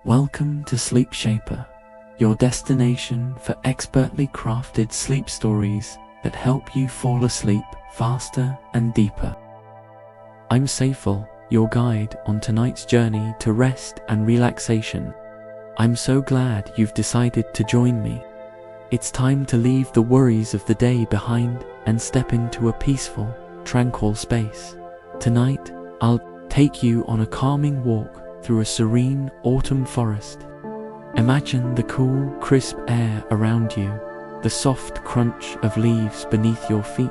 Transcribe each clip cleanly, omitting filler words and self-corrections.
Welcome to Sleep Shaper, your destination for expertly crafted sleep stories that help you fall asleep faster and deeper. I'm Sayful, your guide on tonight's journey to rest and relaxation. I'm so glad you've decided to join me. It's time to leave the worries of the day behind and step into a peaceful, tranquil space. Tonight, I'll take you on a calming walk through a serene autumn forest. Imagine the cool, crisp air around you, the soft crunch of leaves beneath your feet,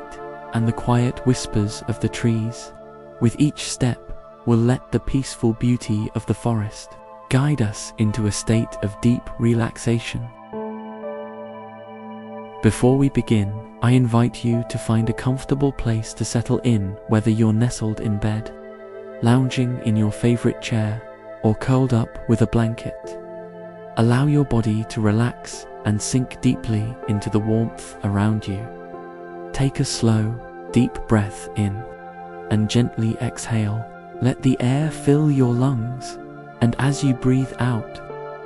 and the quiet whispers of the trees. With each step, we'll let the peaceful beauty of the forest guide us into a state of deep relaxation. Before we begin, I invite you to find a comfortable place to settle in, whether you're nestled in bed, lounging in your favorite chair, or curled up with a blanket. Allow your body to relax and sink deeply into the warmth around you. Take a slow, deep breath in and gently exhale. Let the air fill your lungs, and as you breathe out,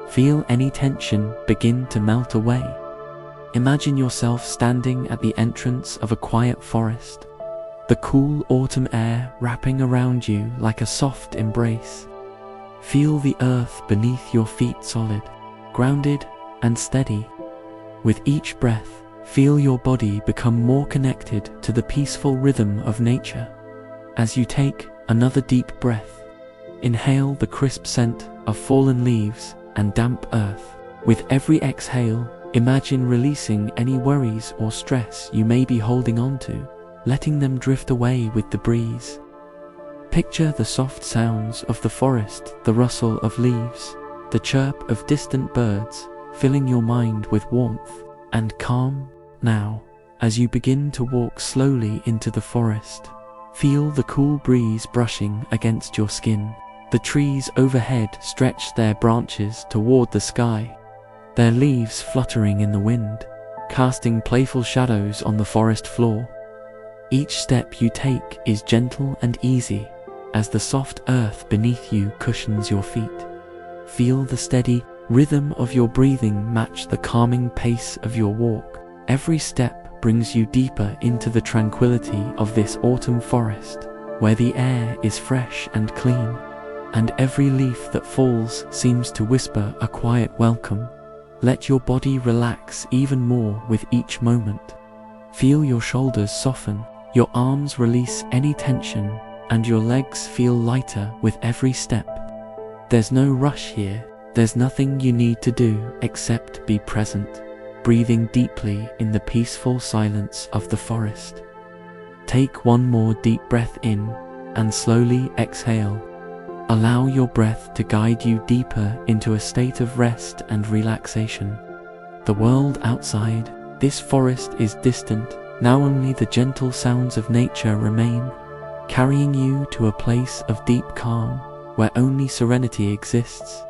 feel any tension begin to melt away. Imagine yourself standing at the entrance of a quiet forest, the cool autumn air wrapping around you like a soft embrace. Feel the earth beneath your feet solid, grounded and steady. With each breath, feel your body become more connected to the peaceful rhythm of nature. As you take another deep breath, inhale the crisp scent of fallen leaves and damp earth. With every exhale, imagine releasing any worries or stress you may be holding on to, letting them drift away with the breeze. Picture the soft sounds of the forest, the rustle of leaves, the chirp of distant birds, filling your mind with warmth and calm. Now, as you begin to walk slowly into the forest, feel the cool breeze brushing against your skin. The trees overhead stretch their branches toward the sky, their leaves fluttering in the wind, casting playful shadows on the forest floor. Each step you take is gentle and easy, as the soft earth beneath you cushions your feet. Feel the steady rhythm of your breathing match the calming pace of your walk. Every step brings you deeper into the tranquility of this autumn forest, where the air is fresh and clean, and every leaf that falls seems to whisper a quiet welcome. Let your body relax even more with each moment. Feel your shoulders soften, your arms release any tension, and your legs feel lighter with every step. There's no rush here. There's nothing you need to do except be present, breathing deeply in the peaceful silence of the forest. Take one more deep breath in and slowly exhale. Allow your breath to guide you deeper into a state of rest and relaxation. The world outside this forest is distant. Now only the gentle sounds of nature remain, carrying you to a place of deep calm where only serenity exists.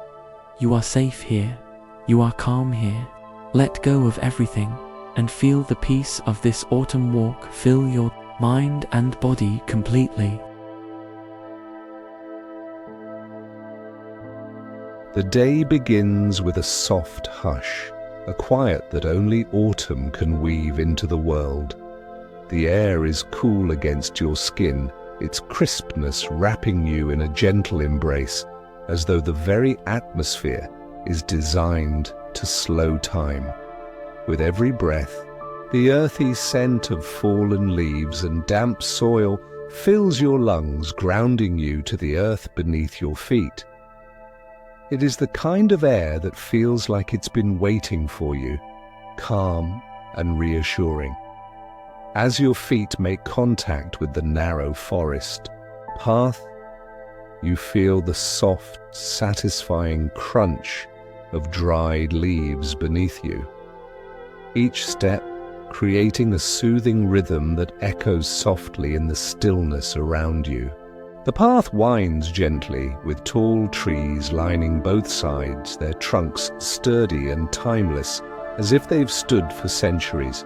You are safe here. You are calm here. Let go of everything and feel the peace of this autumn walk fill your mind and body completely. The day begins with a soft hush, a quiet that only autumn can weave into the world. The air is cool against your skin, its crispness wrapping you in a gentle embrace, as though the very atmosphere is designed to slow time. With every breath, the earthy scent of fallen leaves and damp soil fills your lungs, grounding you to the earth beneath your feet. It is the kind of air that feels like it's been waiting for you, calm and reassuring. As your feet make contact with the narrow forest path, you feel the soft, satisfying crunch of dried leaves beneath you. Each step creating a soothing rhythm that echoes softly in the stillness around you. The path winds gently, with tall trees lining both sides, their trunks sturdy and timeless, as if they've stood for centuries.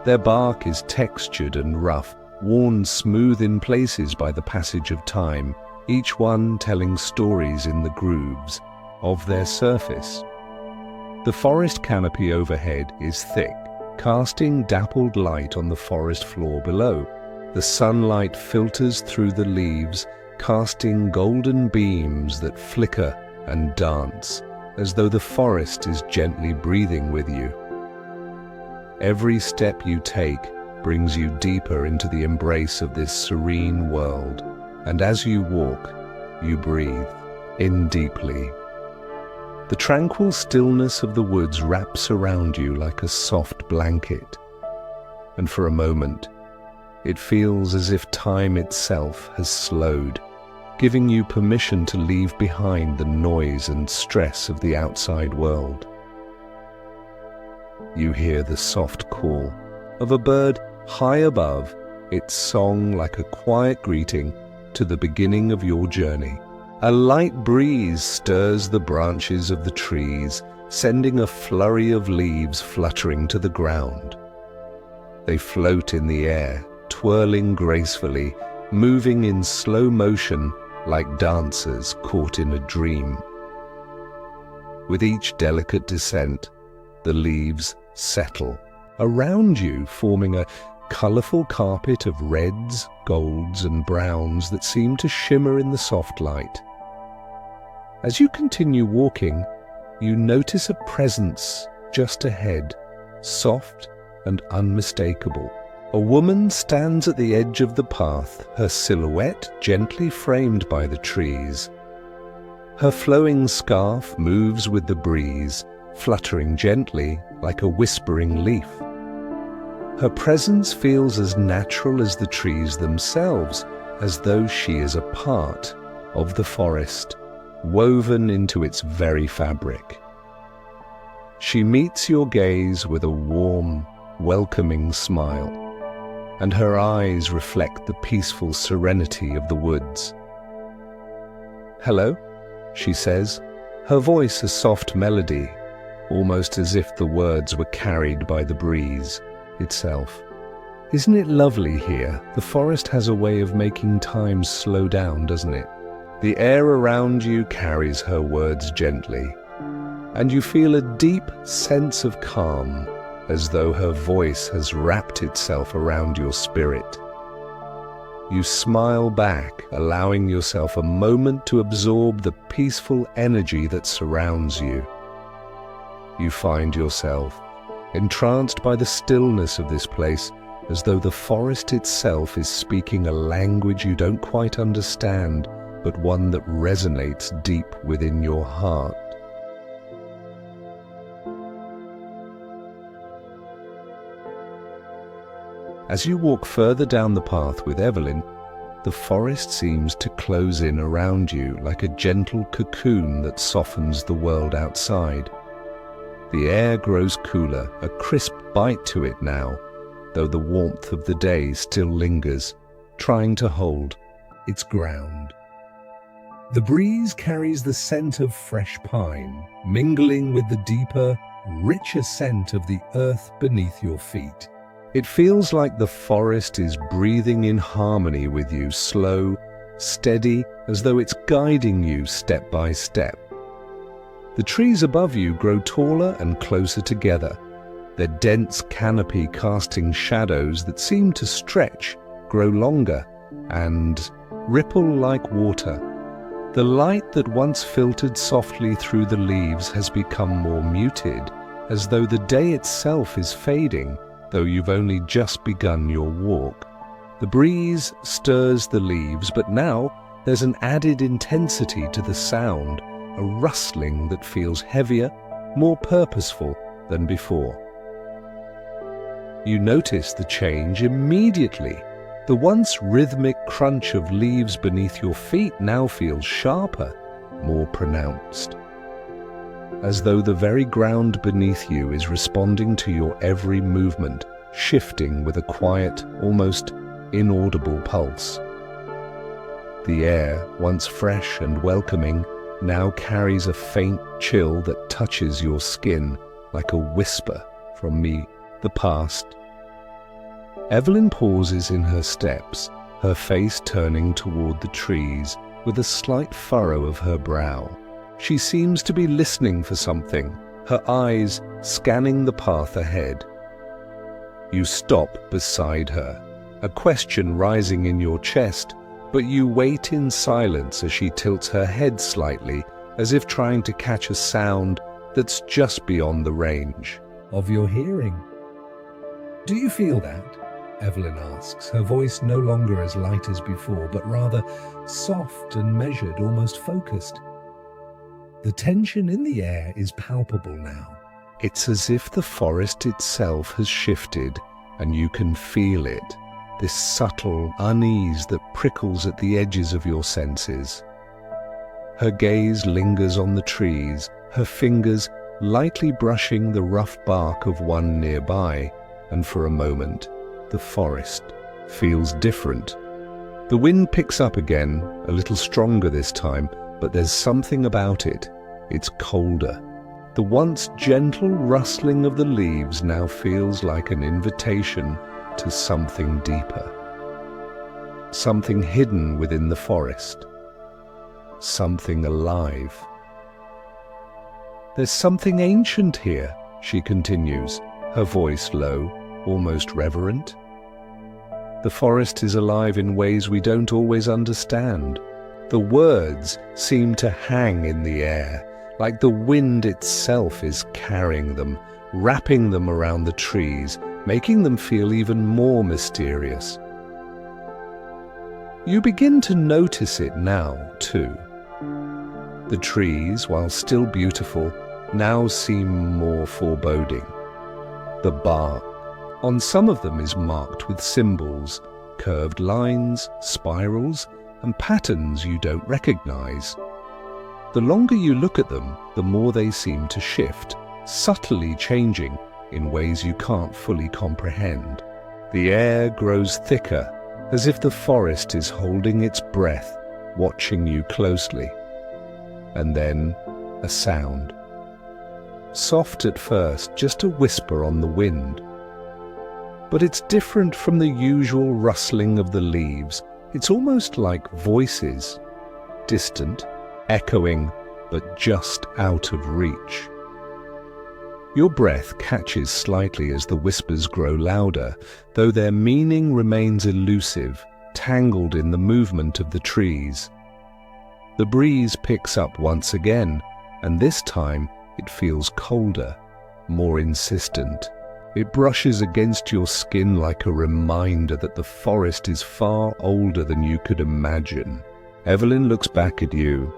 Their bark is textured and rough, worn smooth in places by the passage of time, each one telling stories in the grooves, of their surface. The forest canopy overhead is thick, casting dappled light on the forest floor below. The sunlight filters through the leaves, casting golden beams that flicker and dance, as though the forest is gently breathing with you. Every step you take brings you deeper into the embrace of this serene world, and as you walk, you breathe in deeply. The tranquil stillness of the woods wraps around you like a soft blanket, and for a moment, it feels as if time itself has slowed, giving you permission to leave behind the noise and stress of the outside world. You hear the soft call of a bird high above, its song like a quiet greeting to the beginning of your journey. A light breeze stirs the branches of the trees, sending a flurry of leaves fluttering to the ground. They float in the air, twirling gracefully, moving in slow motion like dancers caught in a dream. With each delicate descent, the leaves settle around you, forming a colorful carpet of reds, golds, and browns that seem to shimmer in the soft light. As you continue walking, you notice a presence just ahead, soft and unmistakable. A woman stands at the edge of the path, her silhouette gently framed by the trees. Her flowing scarf moves with the breeze, fluttering gently like a whispering leaf. Her presence feels as natural as the trees themselves, as though she is a part of the forest, woven into its very fabric. She meets your gaze with a warm, welcoming smile, and her eyes reflect the peaceful serenity of the woods. "Hello," she says, her voice a soft melody, almost as if the words were carried by the breeze itself. "Isn't it lovely here? The forest has a way of making time slow down, doesn't it?" The air around you carries her words gently, and you feel a deep sense of calm, as though her voice has wrapped itself around your spirit. You smile back, allowing yourself a moment to absorb the peaceful energy that surrounds you. You find yourself entranced by the stillness of this place, as though the forest itself is speaking a language you don't quite understand, but one that resonates deep within your heart. As you walk further down the path with Evelyn, the forest seems to close in around you like a gentle cocoon that softens the world outside. The air grows cooler, a crisp bite to it now, though the warmth of the day still lingers, trying to hold its ground. The breeze carries the scent of fresh pine, mingling with the deeper, richer scent of the earth beneath your feet. It feels like the forest is breathing in harmony with you, slow, steady, as though it's guiding you step by step. The trees above you grow taller and closer together, their dense canopy casting shadows that seem to stretch, grow longer, and ripple like water. The light that once filtered softly through the leaves has become more muted, as though the day itself is fading, though you've only just begun your walk. The breeze stirs the leaves, but now there's an added intensity to the sound, a rustling that feels heavier, more purposeful than before. You notice the change immediately. The once rhythmic crunch of leaves beneath your feet now feels sharper, more pronounced, as though the very ground beneath you is responding to your every movement, shifting with a quiet, almost inaudible pulse. The air, once fresh and welcoming, now carries a faint chill that touches your skin like a whisper from the past. Evelyn pauses in her steps, her face turning toward the trees with a slight furrow of her brow. She seems to be listening for something, her eyes scanning the path ahead. You stop beside her, a question rising in your chest, but you wait in silence as she tilts her head slightly, as if trying to catch a sound that's just beyond the range of your hearing. "Do you feel that?" Evelyn asks, her voice no longer as light as before, but rather soft and measured, almost focused. The tension in the air is palpable now. It's as if the forest itself has shifted, and you can feel it, this subtle unease that prickles at the edges of your senses. Her gaze lingers on the trees, her fingers lightly brushing the rough bark of one nearby, and for a moment, the forest feels different. The wind picks up again, a little stronger this time, but there's something about it. It's colder. The once gentle rustling of the leaves now feels like an invitation to something deeper. Something hidden within the forest. Something alive. "There's something ancient here," she continues, her voice low, almost reverent. "The forest is alive in ways we don't always understand." The words seem to hang in the air, like the wind itself is carrying them, wrapping them around the trees, making them feel even more mysterious. You begin to notice it now, too. The trees, while still beautiful, now seem more foreboding. The bark on some of them is marked with symbols, curved lines, spirals, and patterns you don't recognize. The longer you look at them, the more they seem to shift, subtly changing in ways you can't fully comprehend. The air grows thicker, as if the forest is holding its breath, watching you closely. And then a sound. Soft at first, just a whisper on the wind. But it's different from the usual rustling of the leaves. It's almost like voices, distant, echoing, but just out of reach. Your breath catches slightly as the whispers grow louder, though their meaning remains elusive, tangled in the movement of the trees. The breeze picks up once again, and this time it feels colder, more insistent. It brushes against your skin like a reminder that the forest is far older than you could imagine. Evelyn looks back at you,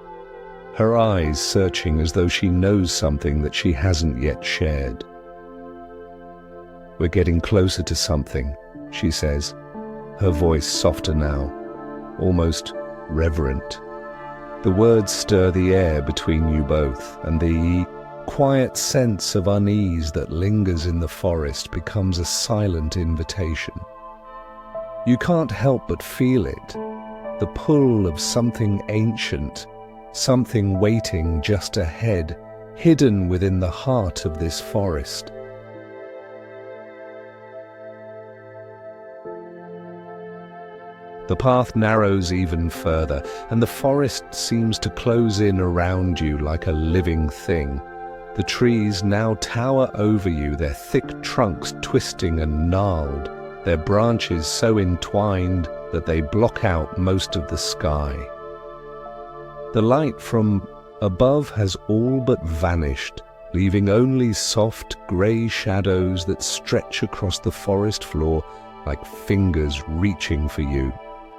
her eyes searching as though she knows something that she hasn't yet shared. "We're getting closer to something," she says, her voice softer now, almost reverent. The words stir the air between you both, and the quiet sense of unease that lingers in the forest becomes a silent invitation. You can't help but feel it, the pull of something ancient, something waiting just ahead, hidden within the heart of this forest. The path narrows even further, and the forest seems to close in around you like a living thing. The trees now tower over you, their thick trunks twisting and gnarled, their branches so entwined that they block out most of the sky. The light from above has all but vanished, leaving only soft grey shadows that stretch across the forest floor like fingers reaching for you.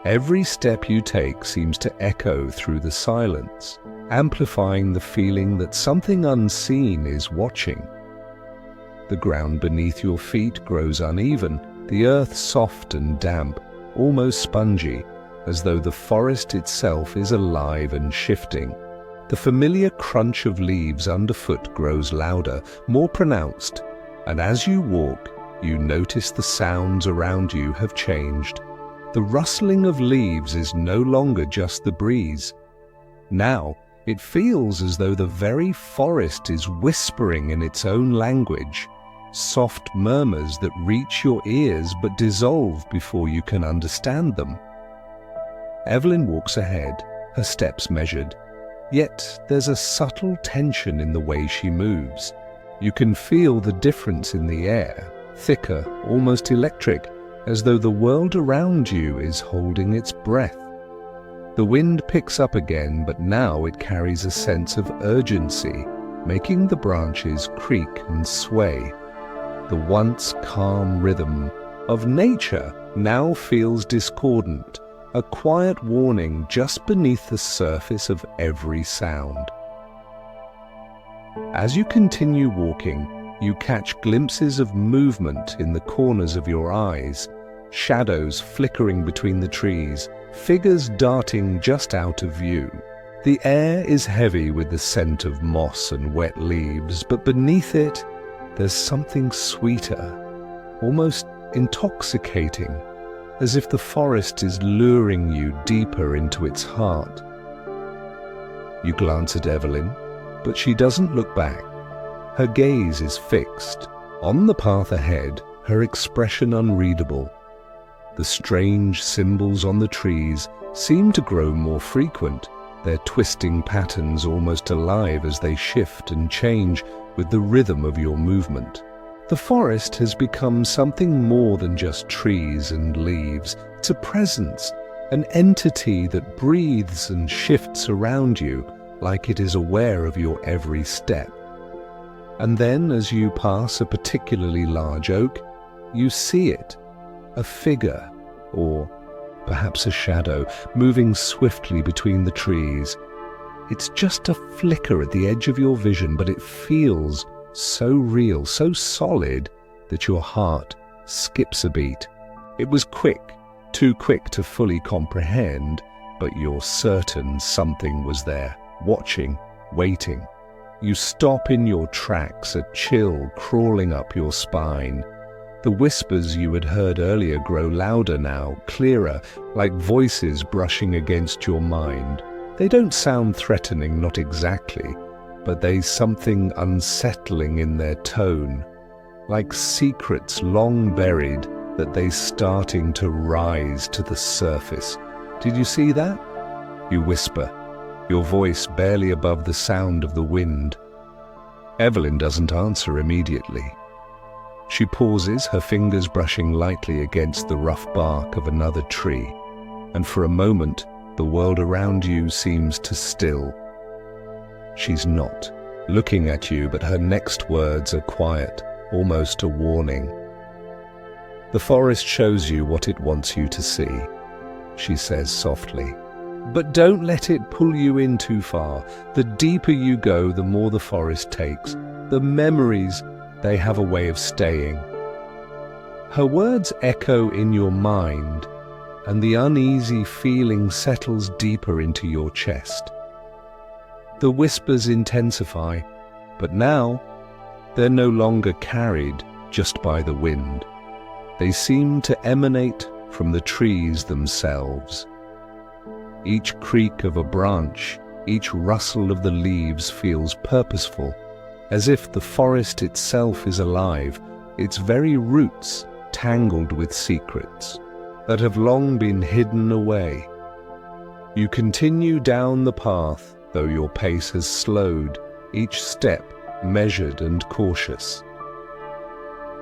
Every step you take seems to echo through the silence, amplifying the feeling that something unseen is watching. The ground beneath your feet grows uneven, the earth soft and damp, almost spongy, as though the forest itself is alive and shifting. The familiar crunch of leaves underfoot grows louder, more pronounced, and as you walk, you notice the sounds around you have changed. The rustling of leaves is no longer just the breeze. Now, it feels as though the very forest is whispering in its own language, soft murmurs that reach your ears but dissolve before you can understand them. Evelyn walks ahead, her steps measured, Yet there's a subtle tension in the way she moves. You can feel the difference in the air, thicker, almost electric, as though the world around you is holding its breath. The wind picks up again, but now it carries a sense of urgency, making the branches creak and sway. The once calm rhythm of nature now feels discordant, a quiet warning just beneath the surface of every sound. As you continue walking, you catch glimpses of movement in the corners of your eyes, shadows flickering between the trees, figures darting just out of view. The air is heavy with the scent of moss and wet leaves, but beneath it, there's something sweeter, almost intoxicating, as if the forest is luring you deeper into its heart. You glance at Evelyn, but she doesn't look back. Her gaze is fixed. On the path ahead, her expression unreadable. The strange symbols on the trees seem to grow more frequent, their twisting patterns almost alive as they shift and change with the rhythm of your movement. The forest has become something more than just trees and leaves. It's a presence, an entity that breathes and shifts around you like it is aware of your every step. And then, as you pass a particularly large oak, you see it, a figure, or perhaps a shadow, moving swiftly between the trees. It's just a flicker at the edge of your vision, but it feels so real, so solid, that your heart skips a beat. It was quick, too quick to fully comprehend, but you're certain something was there, watching, waiting. You stop in your tracks, a chill crawling up your spine. The whispers you had heard earlier grow louder now, clearer, like voices brushing against your mind. They don't sound threatening, not exactly, but there's something unsettling in their tone, like secrets long buried that they're starting to rise to the surface. Did you see that? You whisper, your voice barely above the sound of the wind. Evelyn doesn't answer immediately. She pauses, her fingers brushing lightly against the rough bark of another tree, and for a moment the world around you seems to still. She's not looking at you, but her next words are quiet, almost a warning. The forest shows you what it wants you to see, she says softly. But don't let it pull you in too far. The deeper you go, the more the forest takes. The memories, they have a way of staying. Her words echo in your mind, and the uneasy feeling settles deeper into your chest. The whispers intensify, but now they're no longer carried just by the wind. They seem to emanate from the trees themselves. Each creak of a branch, each rustle of the leaves feels purposeful, as if the forest itself is alive, its very roots tangled with secrets that have long been hidden away. You continue down the path, though your pace has slowed, each step measured and cautious.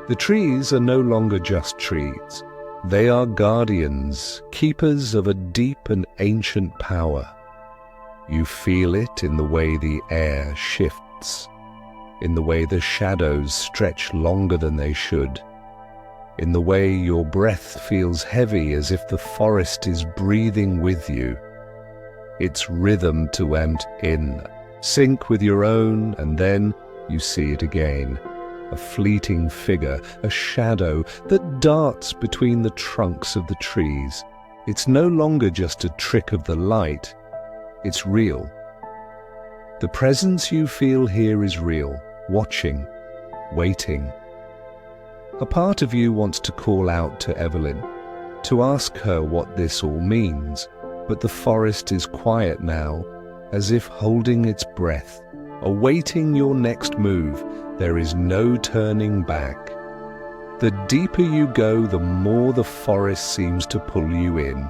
The trees are no longer just trees. They are guardians, keepers of a deep and ancient power. You feel it in the way the air shifts, in the way the shadows stretch longer than they should, in the way your breath feels heavy as if the forest is breathing with you. Its rhythm to in, sync with your own, and then you see it again. A fleeting figure, a shadow that darts between the trunks of the trees. It's no longer just a trick of the light, it's real. The presence you feel here is real, watching, waiting. A part of you wants to call out to Evelyn, to ask her what this all means, but the forest is quiet now, as if holding its breath, awaiting your next move. There is no turning back. The deeper you go, the more the forest seems to pull you in.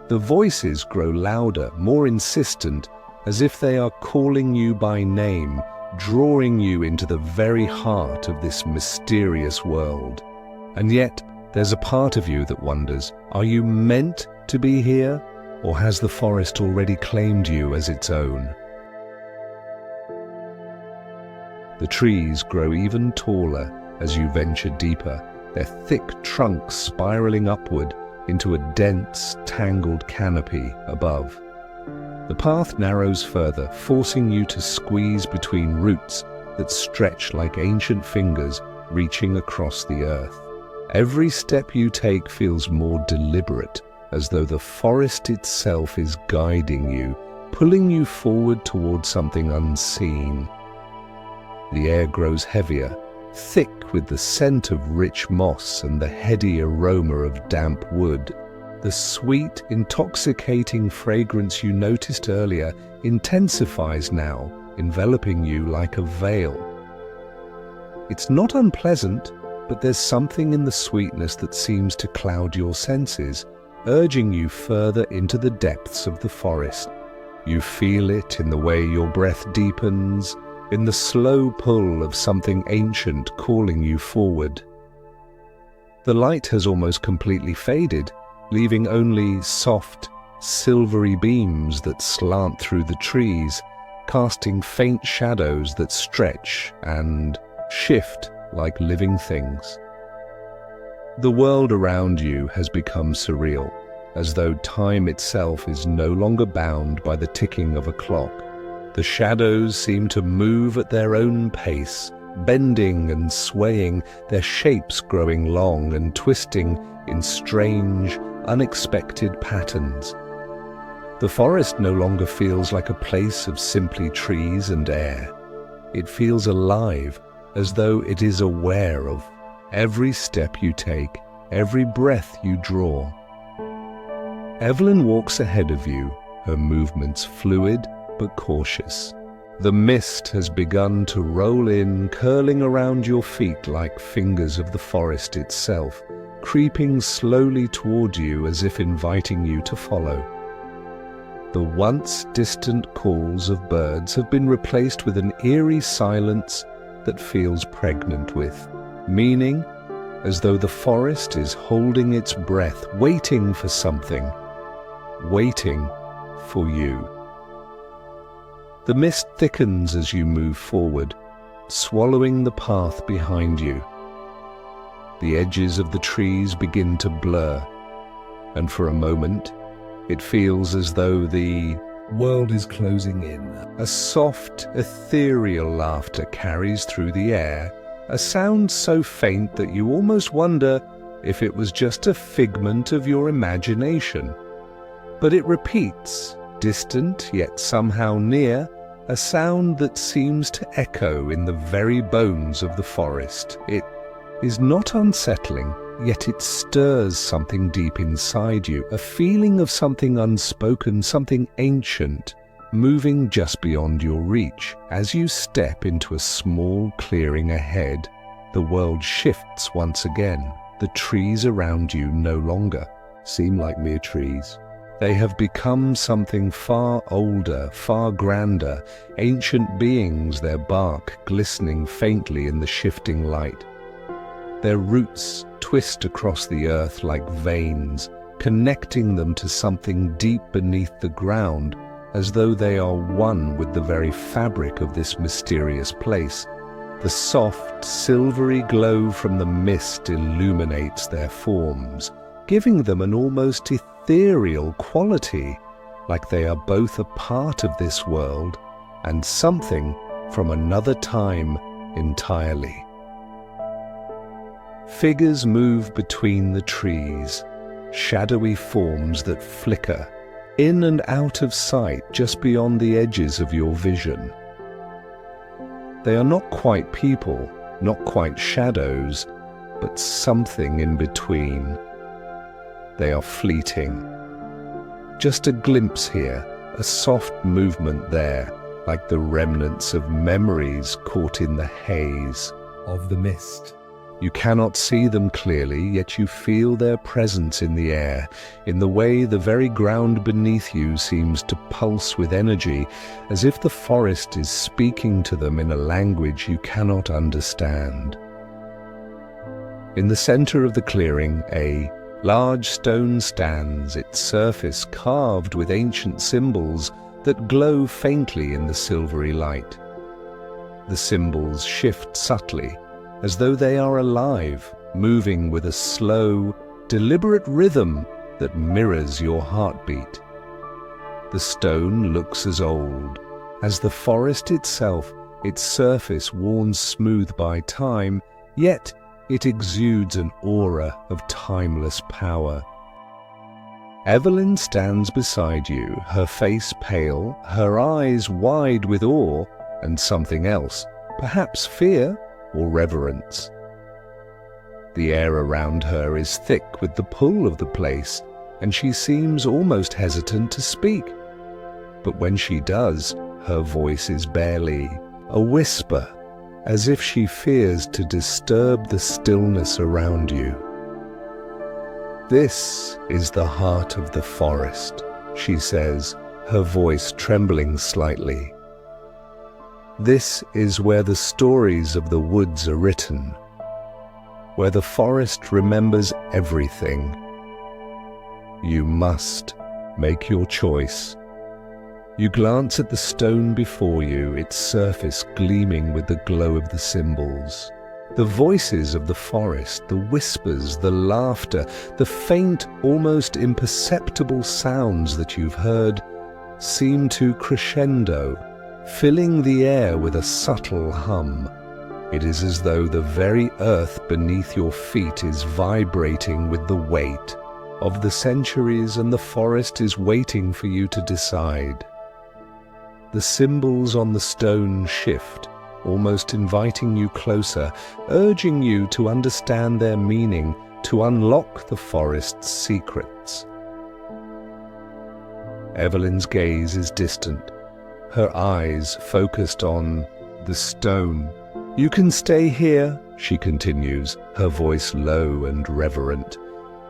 The voices grow louder, more insistent, as if they are calling you by name, drawing you into the very heart of this mysterious world. And yet, there's a part of you that wonders, are you meant to be here, or has the forest already claimed you as its own? The trees grow even taller as you venture deeper, their thick trunks spiraling upward into a dense, tangled canopy above. The path narrows further, forcing you to squeeze between roots that stretch like ancient fingers reaching across the earth. Every step you take feels more deliberate, as though the forest itself is guiding you, pulling you forward toward something unseen. The air grows heavier, thick with the scent of rich moss and the heady aroma of damp wood. The sweet, intoxicating fragrance you noticed earlier intensifies now, enveloping you like a veil. It's not unpleasant, but there's something in the sweetness that seems to cloud your senses, urging you further into the depths of the forest. You feel it in the way your breath deepens, in the slow pull of something ancient calling you forward. The light has almost completely faded, leaving only soft, silvery beams that slant through the trees, casting faint shadows that stretch and shift like living things. The world around you has become surreal, as though time itself is no longer bound by the ticking of a clock. The shadows seem to move at their own pace, bending and swaying, their shapes growing long and twisting in strange, unexpected patterns. The forest no longer feels like a place of simply trees and air. It feels alive, as though it is aware of every step you take, every breath you draw. Evelyn walks ahead of you, her movements fluid but cautious. The mist has begun to roll in, curling around your feet like fingers of the forest itself, creeping slowly toward you as if inviting you to follow. The once distant calls of birds have been replaced with an eerie silence that feels pregnant with meaning, as though the forest is holding its breath, waiting for something, waiting for you. The mist thickens as you move forward, swallowing the path behind you. The edges of the trees begin to blur, and for a moment, it feels as though the world is closing in. A soft, ethereal laughter carries through the air, a sound so faint that you almost wonder if it was just a figment of your imagination. But it repeats, distant yet somehow near, a sound that seems to echo in the very bones of the forest. It is not unsettling, yet it stirs something deep inside you, a feeling of something unspoken, something ancient, moving just beyond your reach. As you step into a small clearing ahead, the world shifts once again. The trees around you no longer seem like mere trees. They have become something far older, far grander, ancient beings, their bark glistening faintly in the shifting light. Their roots twist across the earth like veins, connecting them to something deep beneath the ground, as though they are one with the very fabric of this mysterious place. The soft, silvery glow from the mist illuminates their forms, giving them an almost ethereal quality, like they are both a part of this world and something from another time entirely. Figures move between the trees, shadowy forms that flicker, in and out of sight just beyond the edges of your vision. They are not quite people, not quite shadows, but something in between. They are fleeting. Just a glimpse here, a soft movement there, like the remnants of memories caught in the haze of the mist. You cannot see them clearly, yet you feel their presence in the air, in the way the very ground beneath you seems to pulse with energy, as if the forest is speaking to them in a language you cannot understand. In the center of the clearing, a large stone stands, its surface carved with ancient symbols that glow faintly in the silvery light. The symbols shift subtly, as though they are alive, moving with a slow, deliberate rhythm that mirrors your heartbeat. The stone looks as old as the forest itself, its surface worn smooth by time, yet it exudes an aura of timeless power. Evelyn stands beside you, her face pale, her eyes wide with awe and something else, perhaps fear or reverence. The air around her is thick with the pull of the place, and she seems almost hesitant to speak. But when she does, her voice is barely a whisper, as if she fears to disturb the stillness around you. "This is the heart of the forest," she says, her voice trembling slightly. "This is where the stories of the woods are written, where the forest remembers everything. You must make your choice." You glance at the stone before you, its surface gleaming with the glow of the symbols. The voices of the forest, the whispers, the laughter, the faint, almost imperceptible sounds that you've heard seem to crescendo, filling the air with a subtle hum. It is as though the very earth beneath your feet is vibrating with the weight of the centuries, and the forest is waiting for you to decide. The symbols on the stone shift, almost inviting you closer, urging you to understand their meaning, to unlock the forest's secrets. Evelyn's gaze is distant, her eyes focused on the stone. "You can stay here," she continues, her voice low and reverent.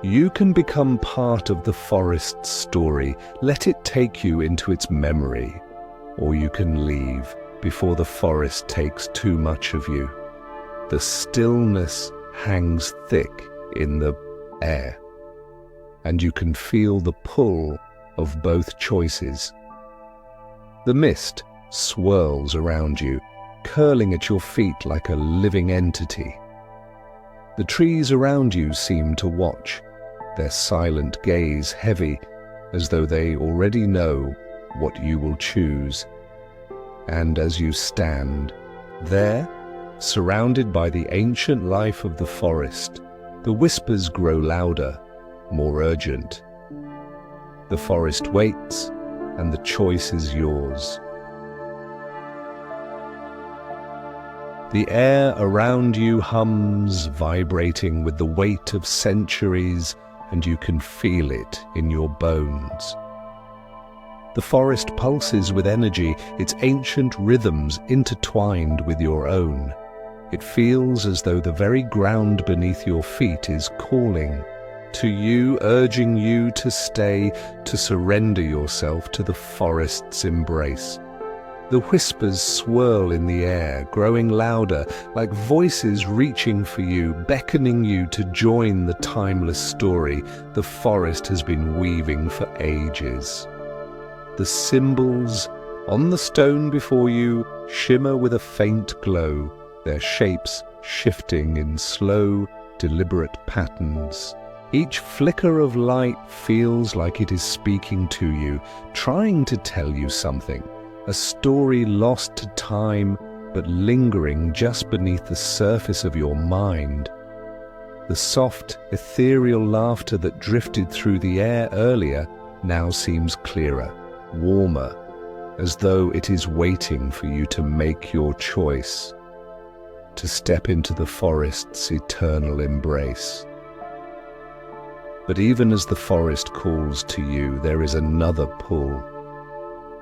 "You can become part of the forest's story. Let it take you into its memory. Or you can leave before the forest takes too much of you." The stillness hangs thick in the air, and you can feel the pull of both choices. The mist swirls around you, curling at your feet like a living entity. The trees around you seem to watch, their silent gaze heavy, as though they already know what you will choose. And as you stand there, surrounded by the ancient life of the forest, the whispers grow louder, more urgent. The forest waits, and the choice is yours. The air around you hums, vibrating with the weight of centuries, and you can feel it in your bones. The forest pulses with energy, its ancient rhythms intertwined with your own. It feels as though the very ground beneath your feet is calling to you, urging you to stay, to surrender yourself to the forest's embrace. The whispers swirl in the air, growing louder, like voices reaching for you, beckoning you to join the timeless story the forest has been weaving for ages. The symbols on the stone before you shimmer with a faint glow, their shapes shifting in slow, deliberate patterns. Each flicker of light feels like it is speaking to you, trying to tell you something, a story lost to time but lingering just beneath the surface of your mind. The soft, ethereal laughter that drifted through the air earlier now seems clearer, warmer, as though it is waiting for you to make your choice, to step into the forest's eternal embrace. But even as the forest calls to you, there is another pull,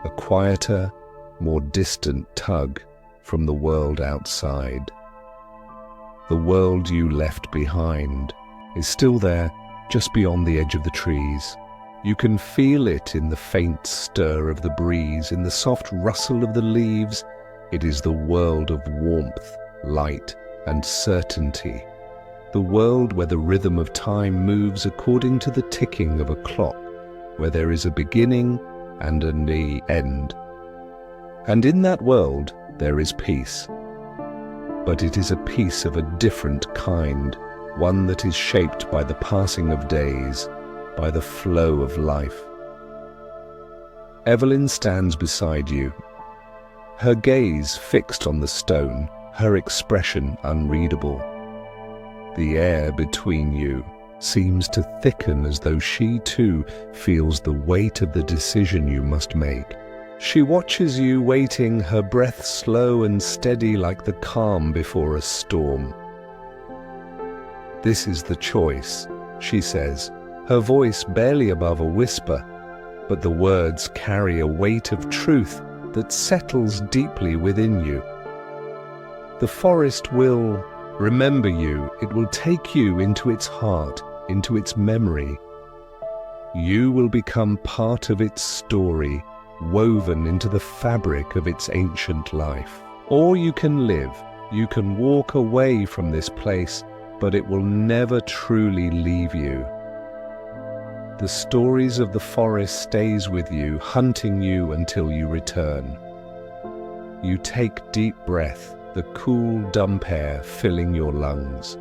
a quieter, more distant tug from the world outside. the world you left behind, is still there, just beyond the edge of the trees. You can feel it in the faint stir of the breeze, in the soft rustle of the leaves. It is the world of warmth, light, and certainty. The world where the rhythm of time moves according to the ticking of a clock, where there is a beginning and an end. And in that world there is peace. But it is a peace of a different kind, one that is shaped by the passing of days, by the flow of life. Evelyn stands beside you, her gaze fixed on the stone, her expression unreadable. The air between you seems to thicken as though she too feels the weight of the decision you must make. She watches you waiting, her breath slow and steady like the calm before a storm. "This is the choice," she says, her voice barely above a whisper, but the words carry a weight of truth that settles deeply within you. The forest will remember you, it will take you into its heart, into its memory. You will become part of its story, woven into the fabric of its ancient life. Or you can live, you can walk away from this place, but it will never truly leave you. The stories of the forest stays with you, hunting you until you return. You take deep breath, the cool, damp air filling your lungs.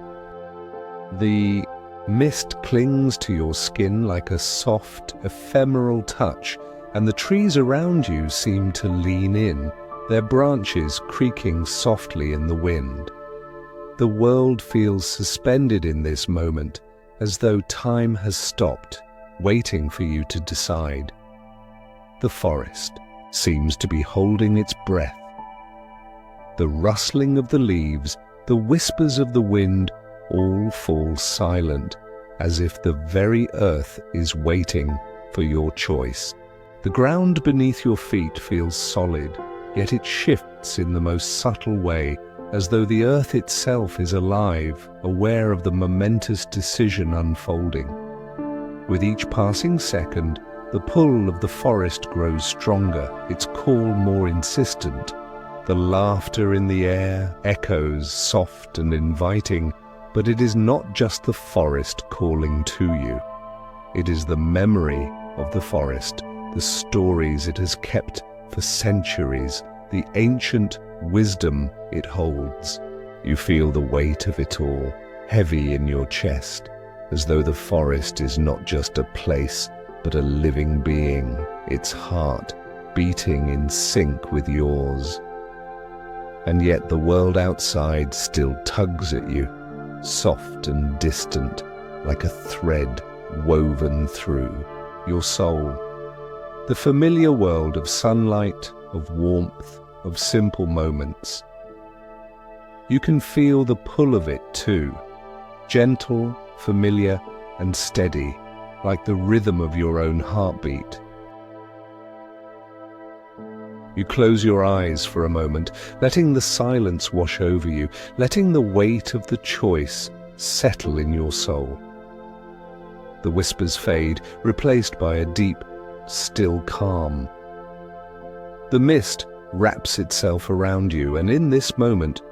The mist clings to your skin like a soft, ephemeral touch, and the trees around you seem to lean in, their branches creaking softly in the wind. The world feels suspended in this moment, as though time has stopped, waiting for you to decide. The forest seems to be holding its breath. The rustling of the leaves, the whispers of the wind, all fall silent, as if the very earth is waiting for your choice. The ground beneath your feet feels solid, yet it shifts in the most subtle way, as though the earth itself is alive, aware of the momentous decision unfolding. With each passing second, the pull of the forest grows stronger, its call more insistent. The laughter in the air echoes soft and inviting, but it is not just the forest calling to you. It is the memory of the forest, the stories it has kept for centuries, the ancient wisdom it holds. You feel the weight of it all, heavy in your chest, as though the forest is not just a place, but a living being, its heart beating in sync with yours. And yet the world outside still tugs at you, soft and distant, like a thread woven through your soul. The familiar world of sunlight, of warmth, of simple moments. You can feel the pull of it too, gentle, familiar, and steady, like the rhythm of your own heartbeat. You close your eyes for a moment, letting the silence wash over you, letting the weight of the choice settle in your soul. The whispers fade, replaced by a deep, still calm. The mist wraps itself around you, and in this moment,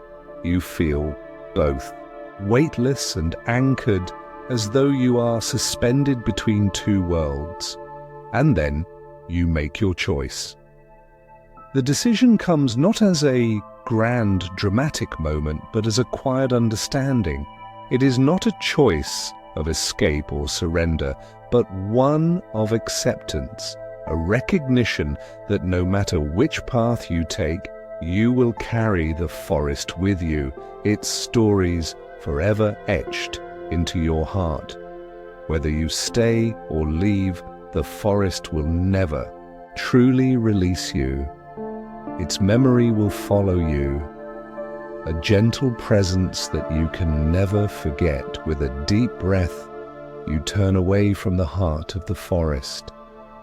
you feel both, weightless and anchored, as though you are suspended between two worlds. And then you make your choice. The decision comes not as a grand, dramatic moment, but as a quiet understanding. It is not a choice of escape or surrender, but one of acceptance, a recognition that no matter which path you take, you will carry the forest with you, its stories forever etched into your heart. Whether you stay or leave, the forest will never truly release you. Its memory will follow you, a gentle presence that you can never forget. With a deep breath, you turn away from the heart of the forest,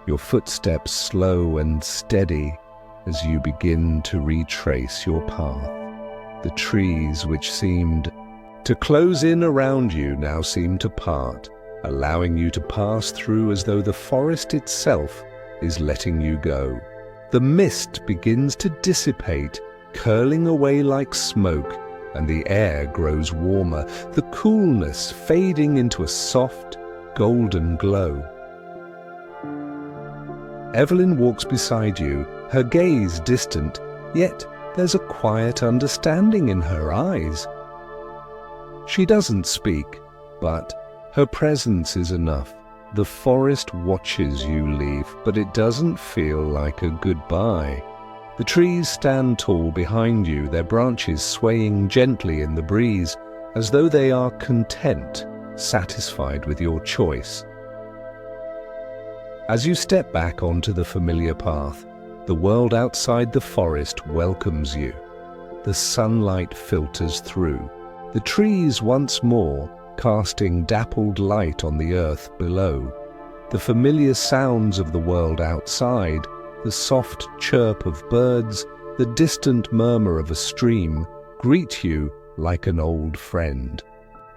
your footsteps slow and steady as you begin to retrace your path. The trees which seemed to close in around you now seem to part, allowing you to pass through as though the forest itself is letting you go. The mist begins to dissipate, curling away like smoke, and the air grows warmer, the coolness fading into a soft, golden glow. Evelyn walks beside you, her gaze distant, yet there's a quiet understanding in her eyes. She doesn't speak, but her presence is enough. The forest watches you leave, but it doesn't feel like a goodbye. The trees stand tall behind you, their branches swaying gently in the breeze, as though they are content, satisfied with your choice. As you step back onto the familiar path, the world outside the forest welcomes you. The sunlight filters through, the trees once more casting dappled light on the earth below. The familiar sounds of the world outside, the soft chirp of birds, the distant murmur of a stream, greet you like an old friend.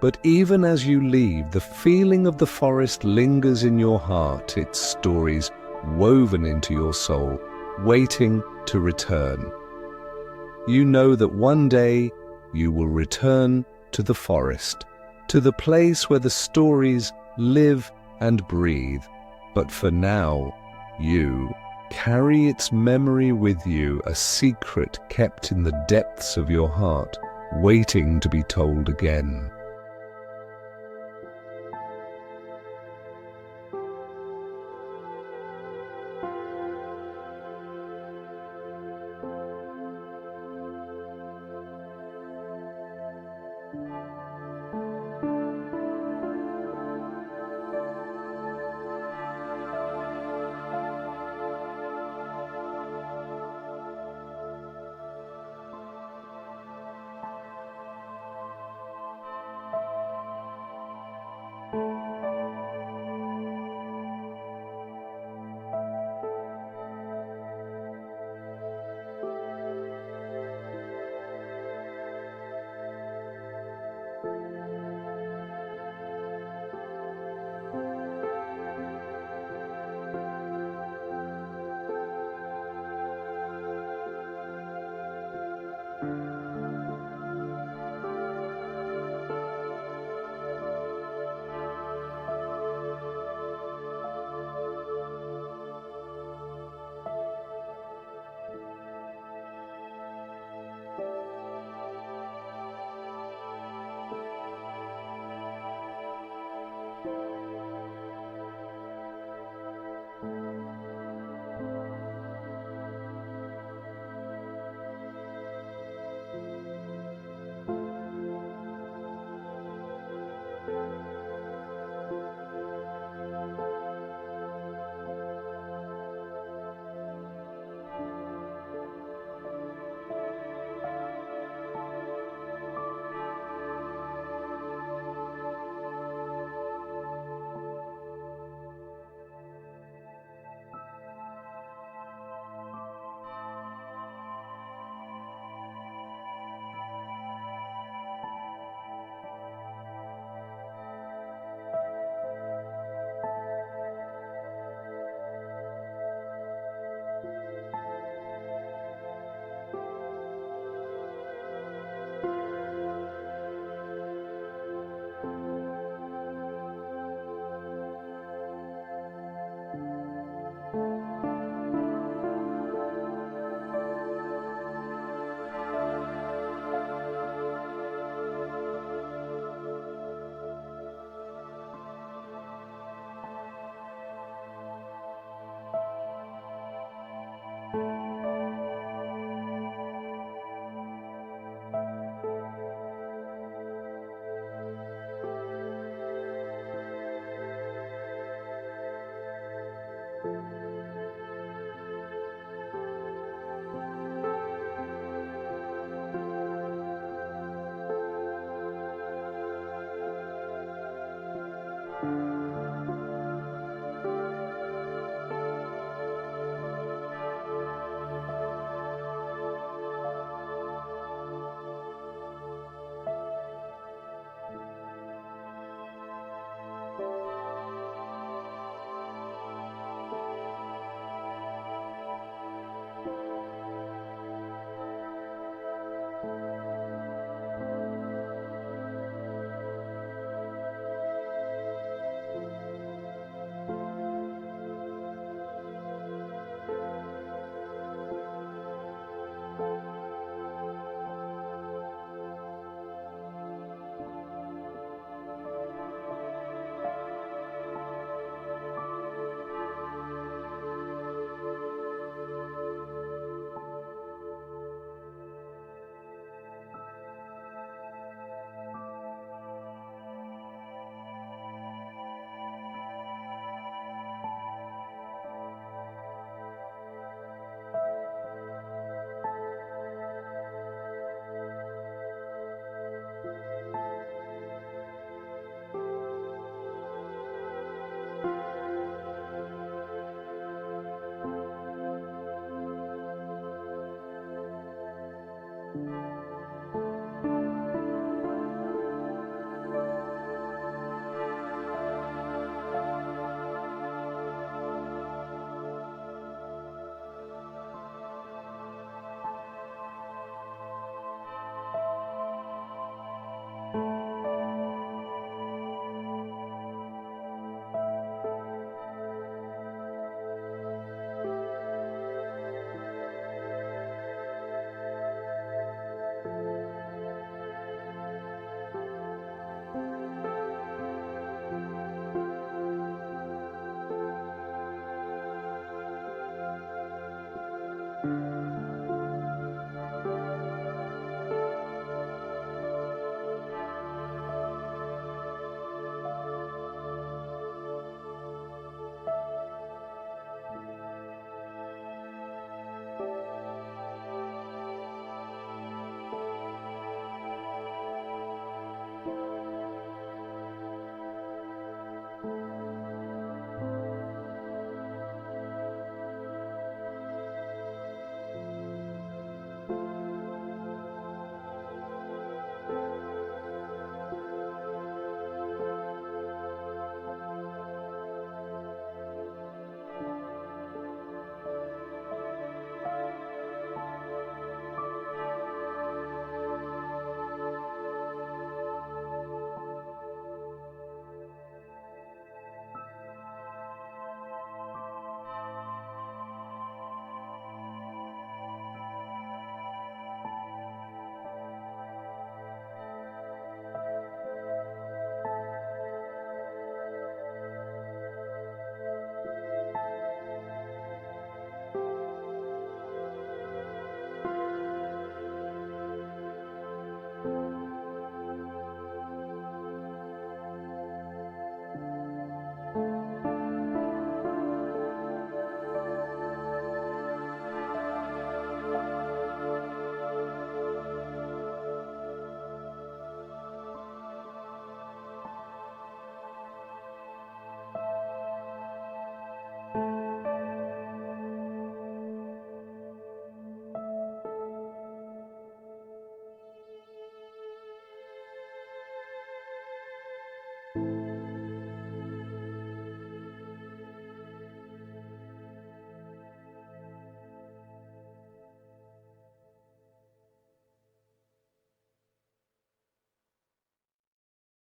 But even as you leave, the feeling of the forest lingers in your heart, its stories woven into your soul, waiting to return. You know that one day you will return to the forest, to the place where the stories live and breathe. But for now, you carry its memory with you, a secret kept in the depths of your heart, waiting to be told again.